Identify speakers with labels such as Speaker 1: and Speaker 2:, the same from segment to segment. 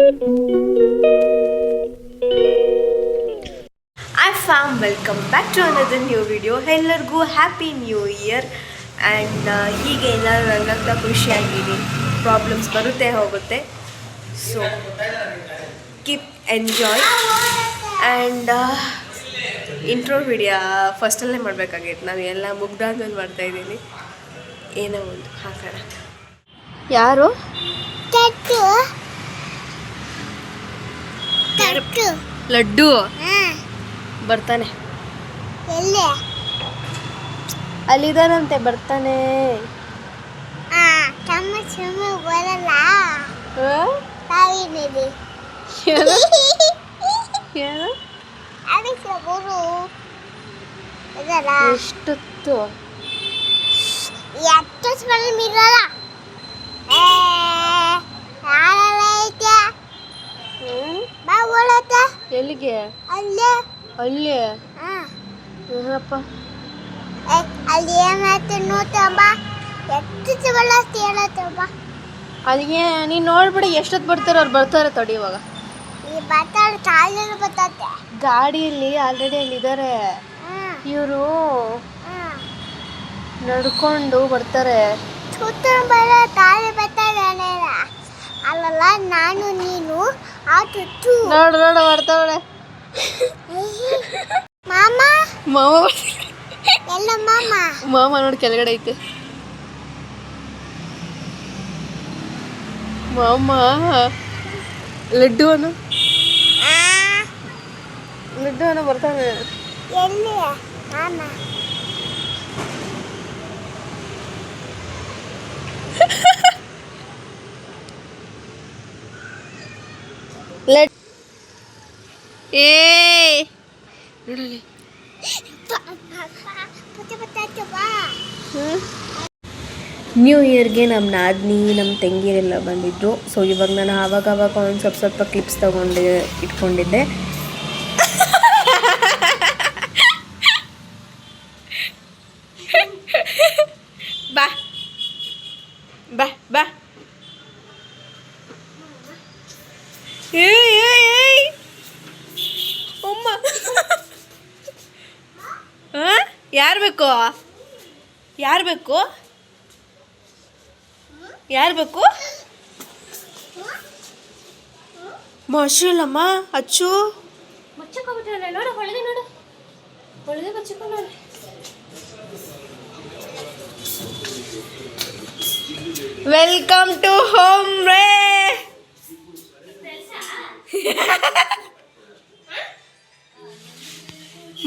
Speaker 1: Hi fam, welcome back to another new video. ಎಲ್ಲರಿಗೂ happy new year and ಈಗ ಏನಾದ್ರು ರಂಗಾಗ್ತಾ ಖುಷಿಯಾಗಿರಿ. ಪ್ರಾಬ್ಲಮ್ಸ್ ಬರುತ್ತೆ ಹೋಗುತ್ತೆ, so keep enjoy. And intro video ಫಸ್ಟಲ್ಲೇ ಮಾಡಬೇಕಾಗಿತ್ತು, ನಾನು ಎಲ್ಲ ಮುಗ್ದಾದ್ಮೇಲೆ ಮಾಡ್ತಾಯಿದ್ದೀನಿ. ಏನೋ ಒಂದು ಹಾಕೋಣ. ಯಾರು ಲಡ್ಡು ಬರ್ತಾನೆ, ಅಲ್ಲಿದಾನಂತೆ, ಬರ್ತಾನೆ. ಎಷ್ಟೊತ್ತು ಎಲ್ಲಿಗೆ? ಅಲ್ಲೇ ಅಪ್ಪ ಅಲ್ಲಿಗೆ ನೀನು ನೋಡ್ಬಿಡಿ ಎಷ್ಟೊತ್ತು ಬರ್ತಾರೋ ಅವ್ರು. ಬರ್ತಾರೆ ತಡಿ, ಇವಾಗ ಗಾಡಿಯಲ್ಲಿ ಆಲ್ರೆಡಿ ಅಲ್ಲಿದ್ದಾರೆ. ಇವರು ನಡ್ಕೊಂಡು ಬರ್ತಾರೆ.
Speaker 2: ಅಲ್ಲಲ್ಲ, ನಾನು ನೀನು
Speaker 1: ನೋಡು ಬರ್ತಾವಳೆ.
Speaker 2: ಮಾಮ ಎಲ್ಲ
Speaker 1: ಮಾಮ ನೋಡಿ ಕೆಳಗಡೆ ಐತೆ. ಮಾಮ ಲಡ್ಡು ಅನ್ನ ಬರ್ತಾನೆ.
Speaker 2: ಎಲ್ಲಿ ಮಾಮ?
Speaker 1: ನೋಡಲಿ ನ್ಯೂ ಇಯರ್ಗೆ ನಮ್ಮ ನಾದಿನಿ ನಮ್ಮ ತಂಗಿಯರೆಲ್ಲ ಬಂದಿದ್ರು. ಸೊ ಇವಾಗ ನಾನು ಆವಾಗ ಒಂದು ಸ್ವಲ್ಪ ಕ್ಲಿಪ್ಸ್ ತಗೊಂಡು ಇಟ್ಕೊಂಡಿದ್ದೆ. ಬಾ ಬಾ ಬಾ ಅಮ್ಮ. ಯಾರು ಬೇಕು? ಮಶೂಲಮ್ಮ ಅಚ್ಚು ವೆಲ್ಕಮ್ ಟು ಹೋಮ್ ರೇ.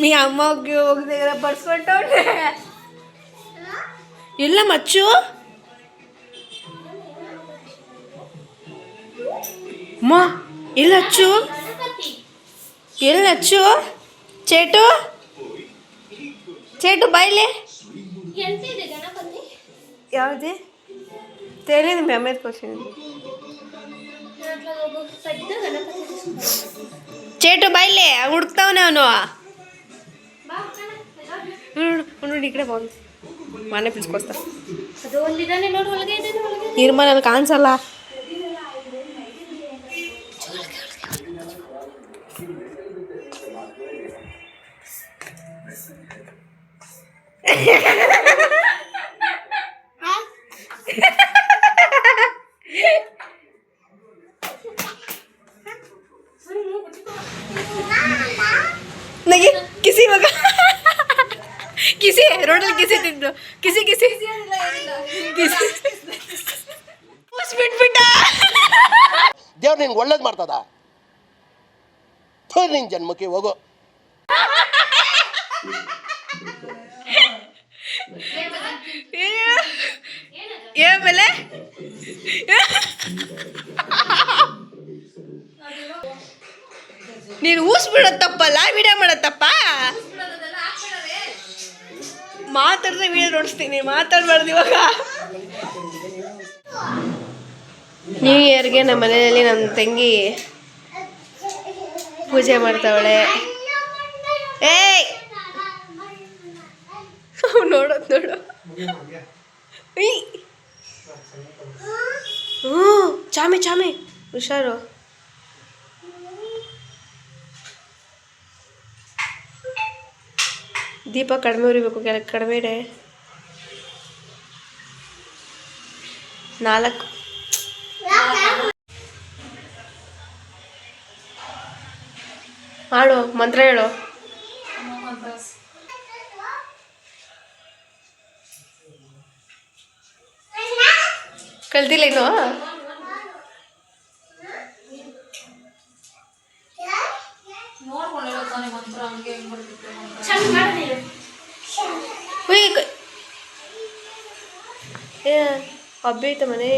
Speaker 1: మీ అమ్మకి ఒక దగ్గర పడుచుకుంటా ಎಲ್ಲ ಮಚ್ಚು ಮಾ ಎಲ್ಲಚ್ಚು ಚೇಟು ಬಾಯ್ಲೆ ಯಾವುದೇ తెలియదు మేమేది క్వశ్చన్. ಚೇಟು ಬಾಯ್ಲೆ ಹುಡುಕ್ತಾವನೆ ಅವನು. ನೋಡಿ ಈ ಕಡೆ ಬಂದು ಮನೆ ಪಿಲ್ಸ್ಕೊಸ್ತಾ ನಿರ್ಮಲ ಅಲ್ಲಿ ಕಾಣಿಸಲ್ಲ. ನಗಿ ಕಿಸಿ ಮಗ ಕಿಸಿ ರೋಡಲ್ಲಿ ಕಿಸಿ ತಿಂದು ಕಿಸಿ ಬಿಟ್ಬಿಟ್ಟ.
Speaker 3: ದೇವ್ರು ನಿನ್ಗೆ ಒಳ್ಳೇದು ಮಾಡ್ತದ. ನಿನ್ ಜನ್ಮಕ್ಕೆ ಹೋಗೋ.
Speaker 1: ಆಮೇಲೆ ನೀನು ಊಸ್ಬಿಡೋದು ತಪ್ಪಲ್ಲ, ವಿಡಿಯೋ ಮಾಡೋದು ತಪ್ಪ. ಮಾತಾಡಿದ್ರೆ ವಿಡಿಯೋ ನೋಡಿಸ್ತೀನಿ, ಮಾತಾಡ್ಬಾರ್ದು. ಇವಾಗ ನ್ಯೂ ಇಯರ್ಗೆ ನಮ್ಮ ಮನೆಯಲ್ಲಿ ನಮ್ಮ ತಂಗಿ ಪೂಜೆ ಮಾಡ್ತಾವಳೆ. ಏಯ್ ನೋಡು ಚಾಮಿ ಹುಷಾರು. ದೀಪ ಕಡಿಮೆ ಉರಿಬೇಕು, ಕಡಿಮೆ ಇದೆ. 4 ಹಾಡು ಮಂತ್ರ ಹೇಳು. ಕಲ್ತಿಲ್ಲ ಇನ್ನು. ಹಬ್ಬ ಐತೆ ಮನೆ.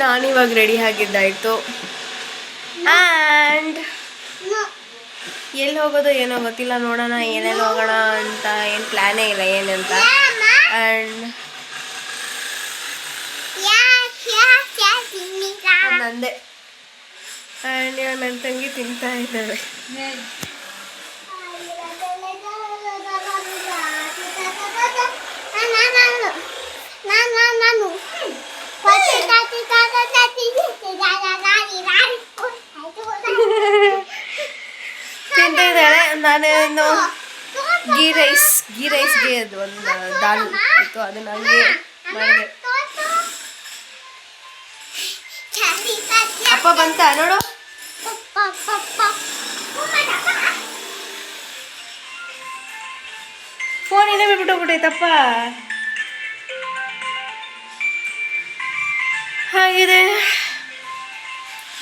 Speaker 1: ನಾನಿವಾಗ ರೆಡಿ ಆಗಿದ್ದಾಯಿತು. ಆ್ಯಂಡ್ ಎಲ್ಲಿ ಹೋಗೋದು ಏನೋ ಗೊತ್ತಿಲ್ಲ, ನೋಡೋಣ ಏನೆಲ್ಲ ಹೋಗೋಣ ಅಂತ. ಏನು ಪ್ಲ್ಯಾನೇ ಇಲ್ಲ ಏನಂತ. ಆ್ಯಂಡ್ ನಂದೆ. ಆ್ಯಂಡ್ ಇವಾಗ ನನ್ನ ತಂಗಿ ತಿಂತಾ ಇದ್ದಾಳೆ. ತಿಂತ ಇದ್ದಾಳೆ. ನಾನೇನು ಗೀ ರೈಸ್ಗೆ ಅದು ಒಂದು ದಾಲ್ ಇತ್ತು, ಅದನ್ನ ಹಂಗೆ ಮಾಡಿದೆ. ಅಪ್ಪ ಬಂತ ನೋಡು. ಫೋನ್ ಏನೇ ಬಿಟ್ಬಿಟ್ಟು ಹೋಗ್ಬಿಟ್ಟೈತಪ್ಪ. ಹಾಗಿದೆ,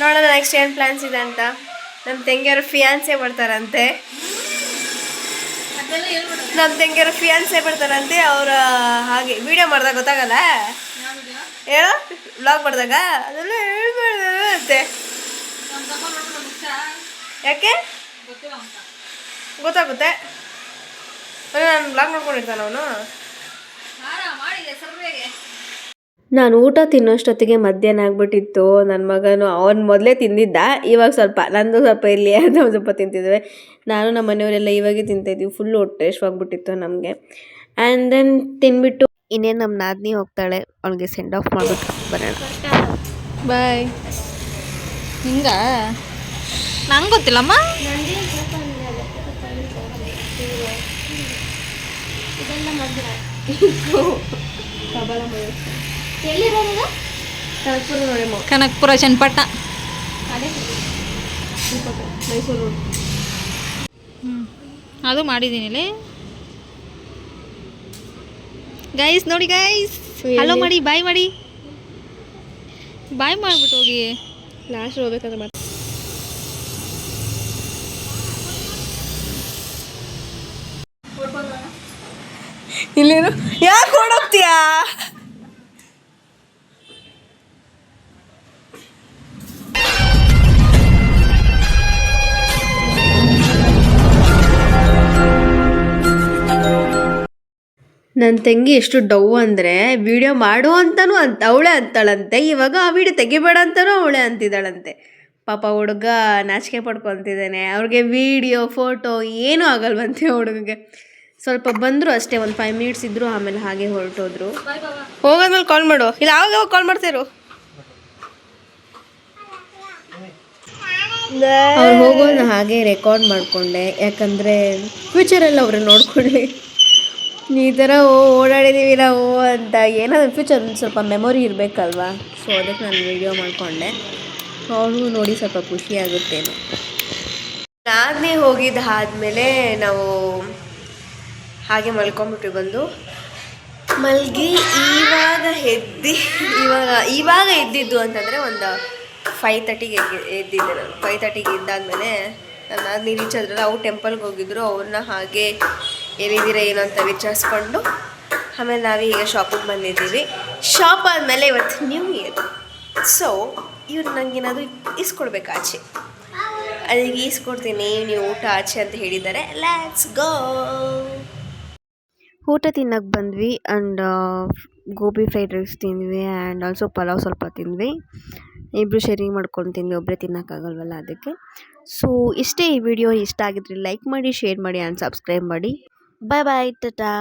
Speaker 1: ನೋಡೋಣ ನೆಕ್ಸ್ಟ್ ಏನು ಪ್ಲ್ಯಾನ್ಸ್ ಇದೆ ಅಂತ. ನಮ್ಮ ತಂಗಿಯವರು ಫಿಯಾನ್ಸೇ ಬರ್ತಾರಂತೆ. ಅವ್ರ ಹಾಗೆ ವಿಡಿಯೋ ಮಾಡಿದಾಗ ಗೊತ್ತಾಗಲ್ಲ, ಹೇಳೋ ವ್ಲಾಗ್ ಮಾಡಿದಾಗ ಅದೆಲ್ಲ ಹೇಳ್ಬಾರ್ದಂತೆ. ಯಾಕೆ ಗೊತ್ತಾಗುತ್ತೆ, ನಾನು ವ್ಲಾಗ್ ಮಾಡ್ಕೊಂಡಿರ್ತಾನೆ ಅವನು. ನಾನು ಊಟ ತಿನ್ನೋಷ್ಟೊತ್ತಿಗೆ ಮಧ್ಯಾಹ್ನ ಆಗ್ಬಿಟ್ಟಿತ್ತು. ನನ್ನ ಮಗನು ಅವನು ಮೊದಲೇ ತಿಂದಿದ್ದ, ಇವಾಗ ಸ್ವಲ್ಪ ನಂದು ಸ್ವಲ್ಪ ಇರಲಿ ಅಂತ ಒಂದು ಸ್ವಲ್ಪ ತಿಂತಿದ್ವಿ. ನಾನು ನಮ್ಮ ಮನೆಯವರೆಲ್ಲ ಇವಾಗೇ ತಿಂತಾಯಿದ್ವಿ. ಫುಲ್ಲು ಹೊಟ್ಟೆ ಹಶ್ವಾಗ್ಬಿಟ್ಟಿತ್ತು ನಮಗೆ. ಆ್ಯಂಡ್ ದೆನ್ ತಿನ್ಬಿಟ್ಟು ಇನ್ನೇನು ನಮ್ಮ ನಾದಿನಿ ಹೋಗ್ತಾಳೆ, ಅವಳಿಗೆ ಸೆಂಡ್ ಆಫ್ ಮಾಡಿಬಿಟ್ಟು ಬರೋಣ. ಬಾಯ್.
Speaker 4: ಹಿಂಗ ನಂಗೆ ಗೊತ್ತಿಲ್ಲಮ್ಮ. ಕನಕಪುರ ಚನ್ನಪಟ್ಟಣ
Speaker 1: ಮೈಸೂರು.
Speaker 4: ಅದು ಮಾಡಿದ್ದೀನಿ ಗೈಸ್. ನೋಡಿ ಗೈಸ್, ಹಲೋ ಮಾಡಿ, ಬಾಯ್ ಮಾಡಿ, ಬಾಯ್ ಮಾಡಿಬಿಟ್ಟು ಹೋಗಿ.
Speaker 1: ಲಾಸ್ಟ್ ಹೋಗ್ಬೇಕಾದ್ರೆ ಮತ್ತೆ ಇಲ್ಲಿರು. ಯಾಕೆ ಓಡೋಗ್ತೀಯಾ? ನನ್ನ ತಂಗಿ ಎಷ್ಟು ಡವ್ ಅಂದರೆ, ವಿಡಿಯೋ ಮಾಡು ಅಂತಲೂ ಅವಳೇ ಅಂತಾಳಂತೆ, ಇವಾಗ ಆ ವಿಡಿಯೋ ತೆಗಿಬೇಡ ಅಂತಲೂ ಅವಳೇ ಅಂತಿದ್ದಾಳಂತೆ. ಪಾಪ ಹುಡುಗ ನಾಚಿಕೆ ಪಡ್ಕೊತಿದ್ದಾನೆ. ಅವ್ರಿಗೆ ವಿಡಿಯೋ ಫೋಟೋ ಏನೂ ಆಗಲ್ವಂತೆ ಹುಡುಗಗೆ. ಸ್ವಲ್ಪ ಬಂದರು ಅಷ್ಟೇ, ಒಂದು 5 ಮಿನಿಟ್ಸ್ ಇದ್ದರು, ಆಮೇಲೆ ಹಾಗೆ ಹೊರಟೋದ್ರು. ಹೋಗೋದ್ಮೇಲೆ ಕಾಲ್ ಮಾಡು, ಇಲ್ಲ ಆವಾಗ ಕಾಲ್ ಮಾಡ್ತಿರು. ಅವ್ರು ಹೋಗೋದನ್ನ ಹಾಗೆ ರೆಕಾರ್ಡ್ ಮಾಡಿಕೊಂಡೆ, ಯಾಕಂದರೆ ಫ್ಯೂಚರಲ್ಲಿ ಅವ್ರನ್ನ ನೋಡ್ಕೊಳ್ಳಿ. ಈ ಥರ ಓಡಾಡಿದ್ದೀವಿ ನಾವು ಅಂತ ಏನಾದರೂ ಫ್ಯೂಚರ್ ಒಂದು ಸ್ವಲ್ಪ ಮೆಮೊರಿ ಇರಬೇಕಲ್ವಾ. ಸೊ ಅದಕ್ಕೆ ನಾನು ವೀಡಿಯೋ ಮಾಡಿಕೊಂಡೆ. ಅವ್ರಿಗೂ ನೋಡಿ ಸ್ವಲ್ಪ ಖುಷಿಯಾಗುತ್ತೇನೋ. ನಾದಿನಿ ಹೋಗಿದ್ದಾದಮೇಲೆ ನಾವು ಹಾಗೆ ಮಲ್ಕೊಂಬಿಟ್ಟು ಬಂದು ಮಲಗಿ ಇವಾಗ ಎದ್ದಿದ್ದು ಅಂತಂದರೆ ಒಂದು 5:30ಗೆ ಎದ್ದಿದ್ದೆ ನಾನು. 5:30ಗೆ ಎದ್ದಾದಮೇಲೆ ನಾನು ನೀರು ರೀಚ್ ಆದ್ರಲ್ಲ, ಅವ್ರು ಟೆಂಪಲ್ಗೆ ಹೋಗಿದ್ರು. ಅವ್ರನ್ನ ಹಾಗೆ ಎಲ್ಲಿದ್ದೀರ ಏನು ಅಂತ ವಿಚಾರಿಸ್ಕೊಂಡು ಆಮೇಲೆ ನಾವೀಗ ಶಾಪಿಗೆ ಬಂದಿದ್ದೀವಿ. ಶಾಪ್ ಆದಮೇಲೆ ಇವತ್ತು ನ್ಯೂ ಇಯರ್. ಸೊ ಇವ್ರು ನನಗೇನಾದರೂ ಈಸ್ಕೊಡ್ಬೇಕು ಆಚೆ. ಅದಕ್ಕೆ ಈಸ್ಕೊಡ್ತೀನಿ, ನೀವು ಊಟ ಆಚೆ ಅಂತ ಹೇಳಿದ್ದಾರೆ. Let's go. ಊಟ ತಿನ್ನಕ್ಕೆ ಬಂದ್ವಿ. ಆ್ಯಂಡ್ ಗೋಬಿ ಫ್ರೈಡ್ ರೈಸ್ ತಿಂದ್ವಿ ಆ್ಯಂಡ್ ಆಲ್ಸೋ ಪಲಾವ್ ಸ್ವಲ್ಪ ತಿಂದ್ವಿ. ಇಬ್ಬರು ಶೇರಿಂಗ್ ಮಾಡ್ಕೊಂಡು ತಿಂದ್ವಿ, ಒಬ್ಬರೇ ತಿನ್ನೋಕ್ಕಾಗಲ್ವಲ್ಲ ಅದಕ್ಕೆ. ಸೊ ಇಷ್ಟೇ ಈ ವಿಡಿಯೋ. ಇಷ್ಟ ಆಗಿದ್ರೆ ಲೈಕ್ ಮಾಡಿ, ಶೇರ್ ಮಾಡಿ ಆ್ಯಂಡ್ ಸಬ್ಸ್ಕ್ರೈಬ್ ಮಾಡಿ. ಬಾಯ್ ಬಾಯ್, ಟಾಟಾ.